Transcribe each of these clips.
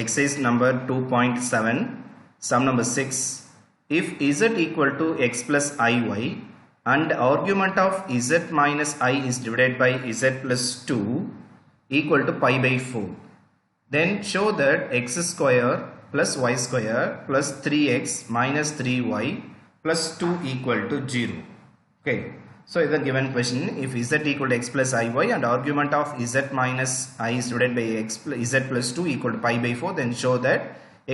Exercise number 2.7, sum number 6. If z equal to x plus iy and argument of z minus I is divided by z plus 2 equal to pi by 4, then show that x square plus y square plus 3x minus 3y plus 2 equal to 0. Okay. So, is the given question. If z equal to x plus iy and argument of z minus I is divided by z plus 2 equal to pi by 4, then show that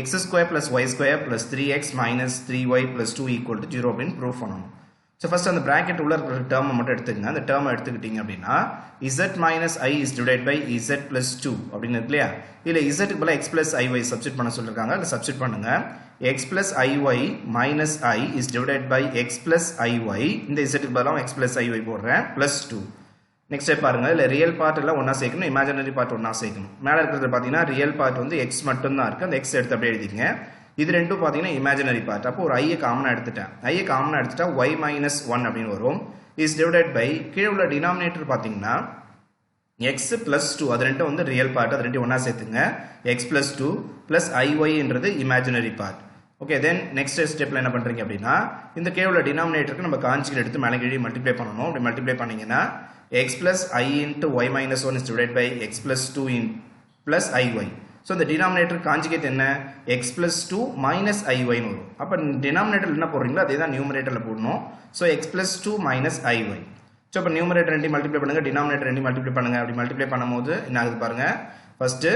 x square plus y square plus 3x minus 3y plus 2 equal to 0 அப்படின்னு prove பண்ணணும். So, first அந்த bracket உள்ள இருக்கிற term மட்டும் எடுத்துக்கங்க. அந்த term எடுத்துக்கிட்டீங்க அப்படின்னா z minus I is divided by z plus 2 அப்படின்னு இருக்கு இல்லையா? இல்ல z க்கு பதிலா x plus iy substitute பண்ண சொல்லிருக்காங்க. அதை substitute பண்ணுங்க. x plus iy minus I is divided by x plus iy. இந்த z க்கு பதிலா x plus iy போடுறேன் plus 2. நெக்ஸ்ட் ஸ்டெப் பாருங்க. இல்ல ரியல் பார்ட் எல்லாம் ஒண்ணா சேர்க்கணும், இமேஜினரி பார்ட் ஒண்ணா சேர்க்கணும். மேல இருக்கிறது பாத்தீங்கன்னா ரியல் பார்ட் வந்து x மட்டும் தான் இருக்கு. அந்த x எடுத்து அப்படியே எழுதிக்கங்க. இது ரெண்டும் பாத்தீங்கன்னா இமேஜினரி பார்ட். அப்போ ஒரு i காமனா எடுத்துட்டேன். i காமனா எடுத்துட்டா y minus 1 அப்படினு வரும். is divided by கீழ உள்ள டினாமினேட்டர் பாத்தீங்கன்னா x plus 2, அது ரெண்டும் வந்து ரியல் பார்ட், அது ரெண்டும் ஒண்ணா சேர்த்துங்க. x plus 2 plus iy என்றது imaginary part. Okay, then next ஸ்டெப்ல என்ன பண்றீங்க அப்படின்னா இந்த கீழ உள்ள டினாமினேட்டருக்கு நம்ம கான்ஜுகேட் எடுத்து மேலே கீழே மல்டிப்ளை பண்ணனும். அப்படி மல்டிப்ளை பண்ணீங்கன்னா x plus I into y minus 1 is divided by x plus 2 in plus iy. So, the denominator conjugate என்ன x plus 2 minus iy னு வரும். அப்ப denominator என்ன போடுறீங்களோ அதே தான் numeratorல போடணும். So, x plus 2 minus iy. So, அப்ப numerator ரெண்டையும் மல்டிப்ளை பண்ணுங்க, denominator ரெண்டையும் மல்டிப்ளை பண்ணுங்க. அப்படி மல்டிப்ளை பண்ணும்போது என்ன ஆகுது பாருங்க. ஃபர்ஸ்ட்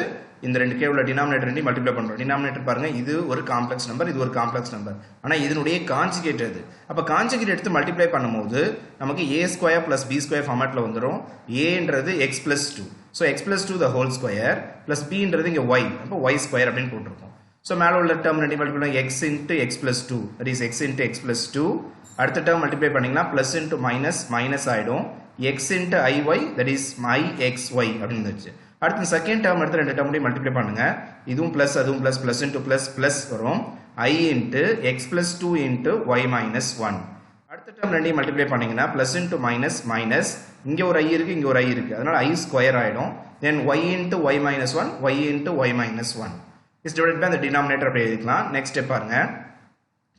இந்த ரெண்டு கே உள்ள denominator ரெண்டையும் மல்டிப்ளை பண்றோம். denominator பாருங்க, இது ஒரு காம்ப்ளெக்ஸ் நம்பர், இது ஒரு காம்ப்ளெக்ஸ் நம்பர். ஆனா இதனுடைய கான்ஜுகேட் அது. அப்ப கான்ஜுகேட் எடுத்து மல்டிப்ளை பண்ணும்போது நமக்கு a² plus b² ஃபார்மட்ல வந்துரும். a ன்றது x plus 2. So, x plus 2 the whole square plus b ன்றது இங்க y. அப்ப y square அப்படினு போட்டுருக்கோம். So, மேல உள்ள டேர்ம் ரெண்டையும் மல்டிப்ளை பண்ணா x into x plus 2, that is x into x plus 2. அடுத்த டேர்ம் மல்டிப்ளை பண்ணீங்கன்னா plus into minus minus ஆயிடும். x into iy, that is ixy அப்படினு வந்துச்சு. அடுத்து செகண்ட் டேர்ம் எடுத்து ரெண்டு டேர்மையும் மல்டிப்ளை பண்ணுங்க. இதுவும் பிளஸ் அதுவும் plus, plus into plus plus வரும். I into x plus 2 into y minus 1. அடுத்த டேர்ம் ரெண்டையும் மல்டிப்ளை பண்ணீங்கன்னா பிளஸ் into மைனஸ் மைனஸ், இங்க ஒரு i இருக்கு, இங்க ஒரு i இருக்கு. அதனால i ஸ்கொயர் ஆயிடும். then y into y minus 1, y into y minus 1 is divided by the denominator அப்படியே எழுதிக்கலாம். நெக்ஸ்ட் ஸ்டெப் பாருங்க.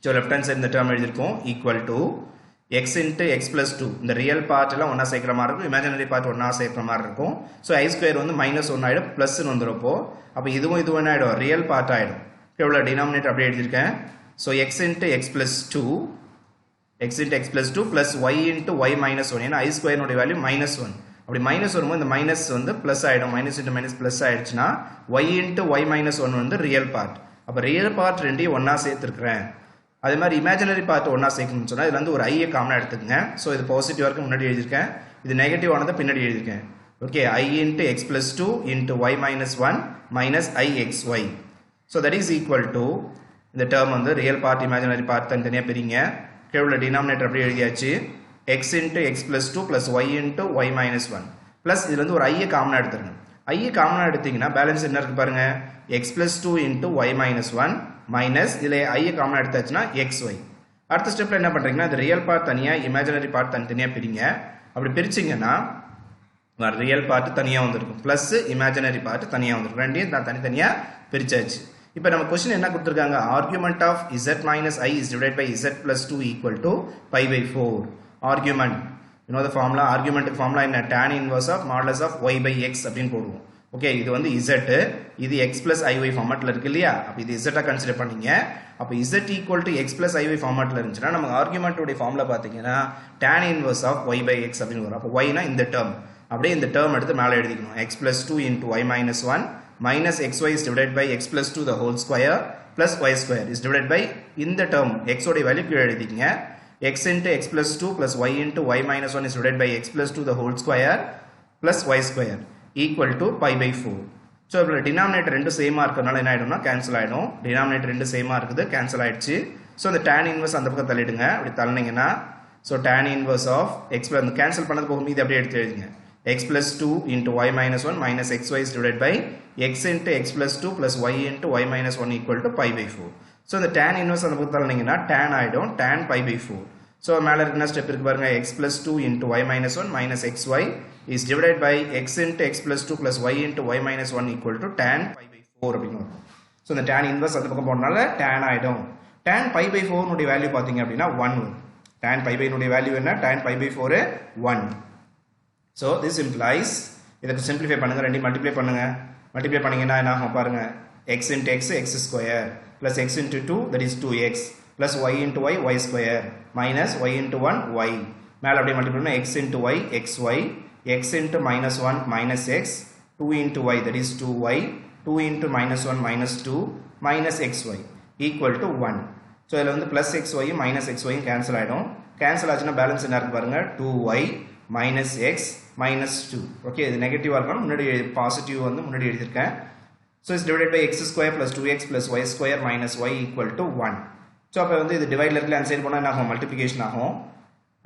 so left hand side இந்த term எழுதிருக்கோம் equal to x into x plus 2. இந்த ரியல் பார்ட் எல்லாம் ஒண்ணா சேர்க்கிற மாதிரி இருக்கும், இமேஜினரி பார்ட் ஒண்ணா சேர்க்கிற மாதிரி இருக்கும். so i ஸ்கொயர் வந்து minus 1 ஆயிடும், பிளஸ் னு வந்துறப்போ அப்ப இதுவும் இதுவும் என்ன ஆயிடும், ரியல் பார்ட் ஆயிடும். எவ்வளவு டினாமினேட்டர் அப்படியே எழுதிருக்கேன். so x into x plus 2, x into x plus 2 plus y into y minus 1. ஏன்னா i ஸ்கொயர் உடைய வேல்யூ minus 1. அப்படி மைனஸ் வரும்போது இந்த மைனஸ் வந்து பிளஸ் ஆயிடும். மைனஸ் into மைனஸ் பிளஸ் ஆயிடுச்சுன்னா y into y minus 1 வந்து ரியல் பார்ட். அப்ப ரியல் பார்ட் ரெண்டையும் ஒண்ணா சேர்த்திருக்கேன். அதே மாதிரி இமேஜினரி பார்ட் ஒண்ணா சேர்க்கணும்னு சொன்னா இதுல வந்து ஒரு i காமனா எடுத்துக்கங்க. சோ இது பாசிட்டிவா இருக்கு, முன்னாடி எழுதிருக்கேன். இது நெகட்டிவ் ஆனதை பின்னாடி எழுதிருக்கேன். Okay, i into x plus 2 into y minus 1 minus ixy. so that is equal to இந்த டேர்ம் வந்து ரியல் பார்ட் இமேஜினரி பார்ட் தனித்தனியா பிரிங்க. கீழ டினாமினேட்டர் அப்படியே எழுதியாச்சு. x into x plus 2 plus y into y minus 1 plus இதுல இருந்து ஒரு i காமனா எடுத்துருங்க. i காமனா எடுத்தீங்கன்னா பேலன்ஸ் என்ன இருக்கு பாருங்க, x plus 2 into y minus 1 minus இதுல i காமனா எடுத்தாச்சுன்னா xy. அடுத்த ஸ்டெப்ல என்ன பண்றீங்கன்னா இந்த ரியல் பார்ட் தனியா இமேஜினரி பார்ட் தனித்தனியா பிரிங்க. அப்படி பிரிச்சீங்கன்னா ரியல் பார்ட் தனியா வந்திருக்கும், பிளஸ் இமேஜினரி பார்ட் தனியா வந்திருக்கும். ரெண்டையும் தனித்தனியா பிரிச்சாச்சு. இப்போ நம்ம क्वेश्चन என்ன கொடுத்திருக்காங்க, argument of z minus I is divided by z plus 2 equal to pi by 4. argument, you know the formula, argument formula என்ன, tan inverse of modulus of y by x அப்படினு போடுவோம். ஓகே, இது வந்து z, இது x plus iy ஃபார்மட்ல இருக்கு இல்லையா? அப்ப இது z கன்சிடர் பண்ணீங்க. அப்ப z equal to x plus iy ஃபார்மட்ல இருந்துச்சுனா நமக்கு ஆர்குமென்ட் உடைய ஃபார்முலா பாத்தீங்கன்னா tan inverse of y by x அப்படினு வரும். அப்ப y னா இந்த டேர்ம், அப்படியே இந்த டேர்ம் எடுத்து மேலே எழுதிக்கணும். x plus 2 into y minus 1 minus xy is divided by x plus 2 the whole square plus y square is divided by இந்த டேர்ம் x உடைய வேல்யூ கீழ எழுதிக்கங்க. x into x plus 2 plus y into y minus 1 is divided by x plus 2 the whole square plus y square equal to pi by 4. so இப்ப denominator ரெண்டு சேமா இருக்கறனால என்ன ஆயிடும்னா cancel ஆயிடும். Denominator ரெண்டு சேமா இருக்குது, கேன்சல் ஆயிடுச்சு. so the tan inverse அந்த பக்கம் தள்ளிடுங்க. அப்படி தள்ளினீங்கன்னா so tan inverse of x plus cancel பண்ணது போக மீதி அப்படியே எடுத்து எழுதுங்க. x plus 2 into y minus 1 minus xy is divided by x into x plus 2 plus y into y minus 1 equal to pi by 4. so the tan inverse அந்த பக்கம் தள்ளினீங்கன்னா tan ஆயிடும், tan pi by 4. so மேல இருக்கிற step இருக்கு பாருங்க, x plus 2 into y minus 1 minus xy is divided by x into x plus 2 plus y into y minus 1 equal to tan pi by அப்படின்னு வரும். So இந்த tan inverse அந்த பக்கம் போனால tan ஆகிடும். tan pi by 4 உடைய value பார்த்தீங்க அப்படின்னா 1 வரும். tan pi by உடைய வேல்யூ என்ன? tan pi by 4 1. So this implies இதுக்கு சிம்பிளிஃபை பண்ணுங்க, ரெண்டையும் மல்டிப்ளை பண்ணுங்க. மல்டிப்ளை பண்ணீங்கன்னா என்ன ஆகும் பாருங்க, x into x x square plus x into 2 that is 2x plus y into y y square minus y into 1 y. மேல அப்படியே மல்டிப்ளை பண்ணா x into y xy, x into minus 1 minus x, 2 into y that is 2y, 2 into minus 1 minus 2 minus xy equal to 1. So இதில் வந்து plus xy minus xy cancel ஆகிடும். Cancel ஆச்சுன்னா balance என்ன இருக்கு பாருங்க, 2y minus x minus 2. Okay, இது நெகட்டிவாக இருக்கணும், முன்னாடி பாசிட்டிவ் வந்து முன்னாடி எழுதியிருக்கேன். So it's divided by x square plus 2x plus y square minus y equal to 1. So அப்போ வந்து இது டிவைடில் இருக்கல அந்த சைடு போனால் என்ன ஆகும், மல்டிப்ளிகேஷன் ஆகும்.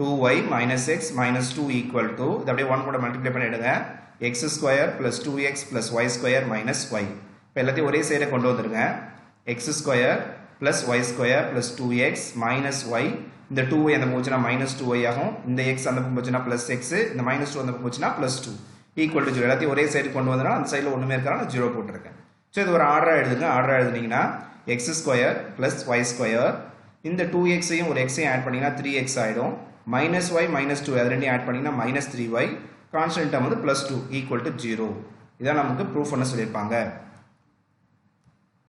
2y minus x minus 2 equal to இது அப்படியே 1 கூட மல்டிப்ளை பண்ணிவிடுங்க, x square plus 2x plus y square minus y. இப்போ எல்லாத்தையும் ஒரே சைடை கொண்டு வந்துடுங்க. x square plus y square plus 2x minus y. இந்த 2y அந்த பக்கம் போச்சுன்னா minus 2y ஆகும். இந்த x அந்த பக்கம் போச்சுன்னா plus x, இந்த minus 2 அந்த பக்கம் போச்சுன்னா plus 2 equal to 0. எல்லாத்தையும் ஒரே சைடு கொண்டு வந்தா அந்த சைடில் ஒன்றுமே இருக்காங்க, நான் 0 போட்டிருக்கேன். ஸோ இது ஒரு ஆர்டராக எழுதுங்க. ஆர்டராக எழுதுனீங்கன்னா x square plus y square, இந்த 2xையும் ஒரு xையும் ஆட் பண்ணிங்கன்னா 3x ஆகிடும். minus y minus 2 அது ரெண்டையும் ஆட் பண்ணிங்கன்னா minus 3y, கான்ஸ்டன்ட் டேர்ம் வந்து plus 2 equal to 0. இதான் நமக்கு ப்ரூஃப் பண்ண சொல்லியிருப்பாங்க.